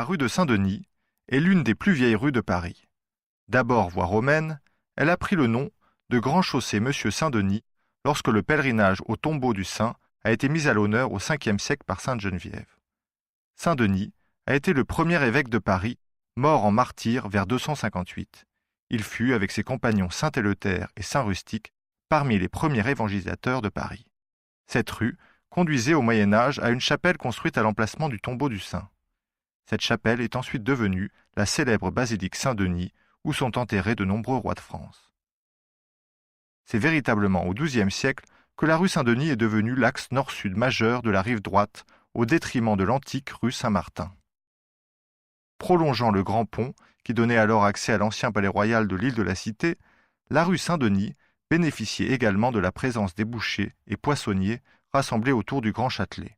La rue de Saint-Denis est l'une des plus vieilles rues de Paris. D'abord voie romaine, elle a pris le nom de Grand Chaussée Monsieur Saint-Denis lorsque le pèlerinage au tombeau du Saint a été mis à l'honneur au 5e siècle par sainte Geneviève. Saint-Denis a été le premier évêque de Paris, mort en martyr vers 258. Il fut, avec ses compagnons saint Éleuthère et saint Rustique, parmi les premiers évangélisateurs de Paris. Cette rue conduisait au Moyen Âge à une chapelle construite à l'emplacement du tombeau du Saint. Cette chapelle est ensuite devenue la célèbre basilique Saint-Denis, où sont enterrés de nombreux rois de France. C'est véritablement au XIIe siècle que la rue Saint-Denis est devenue l'axe nord-sud majeur de la rive droite, au détriment de l'antique rue Saint-Martin. Prolongeant le grand pont, qui donnait alors accès à l'ancien palais royal de l'île de la Cité, la rue Saint-Denis bénéficiait également de la présence des bouchers et poissonniers rassemblés autour du Grand Châtelet.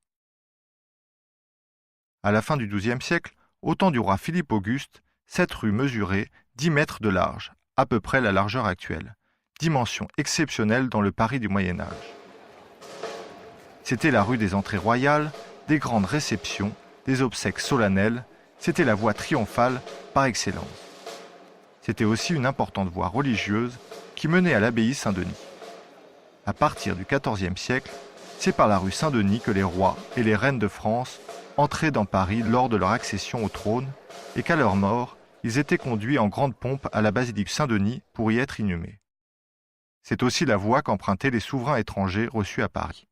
À la fin du XIIe siècle, au temps du roi Philippe Auguste, cette rue mesurait 10 mètres de large, à peu près la largeur actuelle, dimension exceptionnelle dans le Paris du Moyen Âge. C'était la rue des entrées royales, des grandes réceptions, des obsèques solennelles, c'était la voie triomphale par excellence. C'était aussi une importante voie religieuse qui menait à l'abbaye Saint-Denis. À partir du XIVe siècle, c'est par la rue Saint-Denis que les rois et les reines de France entraient dans Paris lors de leur accession au trône et qu'à leur mort, ils étaient conduits en grande pompe à la basilique Saint-Denis pour y être inhumés. C'est aussi la voie qu'empruntaient les souverains étrangers reçus à Paris.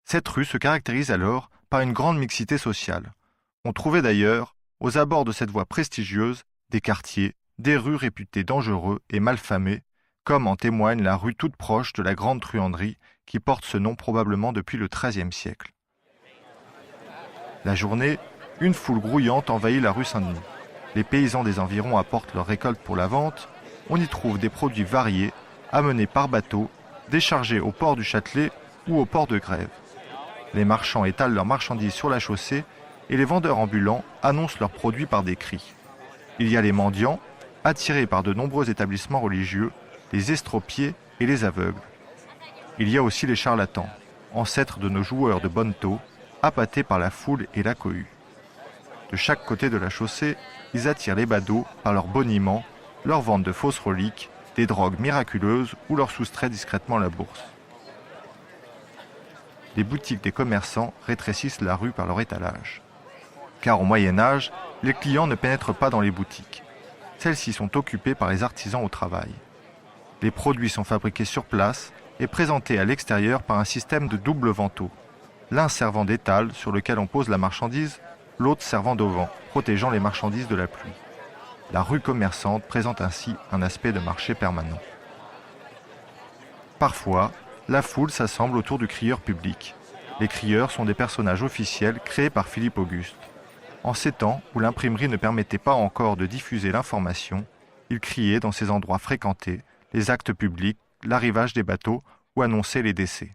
Cette rue se caractérise alors par une grande mixité sociale. On trouvait d'ailleurs, aux abords de cette voie prestigieuse, des quartiers, des rues réputées dangereux et malfamées, comme en témoigne la rue toute proche de la Grande Truanderie, qui porte ce nom probablement depuis le XIIIe siècle. La journée, une foule grouillante envahit la rue Saint-Denis. Les paysans des environs apportent leurs récoltes pour la vente. On y trouve des produits variés, amenés par bateau, déchargés au port du Châtelet ou au port de Grève. Les marchands étalent leurs marchandises sur la chaussée et les vendeurs ambulants annoncent leurs produits par des cris. Il y a les mendiants, attirés par de nombreux établissements religieux, les estropiés et les aveugles. Il y a aussi les charlatans, ancêtres de nos joueurs de bonneteau, appâtés par la foule et la cohue. De chaque côté de la chaussée, ils attirent les badauds par leur boniment, leur vente de fausses reliques, des drogues miraculeuses ou leur soustraient discrètement la bourse. Les boutiques des commerçants rétrécissent la rue par leur étalage. Car au Moyen Âge, les clients ne pénètrent pas dans les boutiques. Celles-ci sont occupées par les artisans au travail. Les produits sont fabriqués sur place et présentés à l'extérieur par un système de double vantaux, l'un servant d'étal sur lequel on pose la marchandise, l'autre servant d'auvent, protégeant les marchandises de la pluie. La rue commerçante présente ainsi un aspect de marché permanent. Parfois, la foule s'assemble autour du crieur public. Les crieurs sont des personnages officiels créés par Philippe Auguste. En ces temps où l'imprimerie ne permettait pas encore de diffuser l'information, ils criaient dans ces endroits fréquentés les actes publics, l'arrivage des bateaux ou annonçaient les décès.